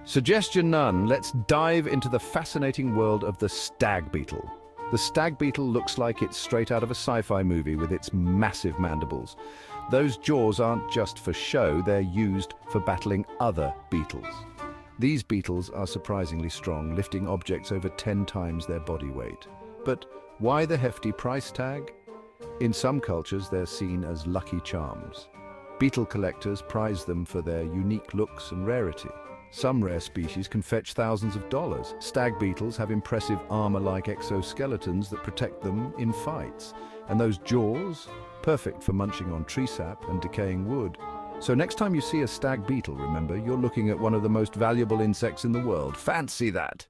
Suggestion none, let's dive into the fascinating world of the stag beetle. The stag beetle looks like it's straight out of a sci-fi movie with its massive mandibles. Those jaws aren't just for show, they're used for battling other beetles. These beetles are surprisingly strong, lifting objects over 10 times their body weight. But why the hefty price tag? In some cultures, they're seen as lucky charms. Beetle collectors prize them for their unique looks and rarity. Some rare species can fetch thousands of dollars. Stag beetles have impressive armor-like exoskeletons that protect them in fights. And those jaws, perfect for munching on tree sap and decaying wood. So next time you see a stag beetle, remember, you're looking at one of the most valuable insects in the world. Fancy that!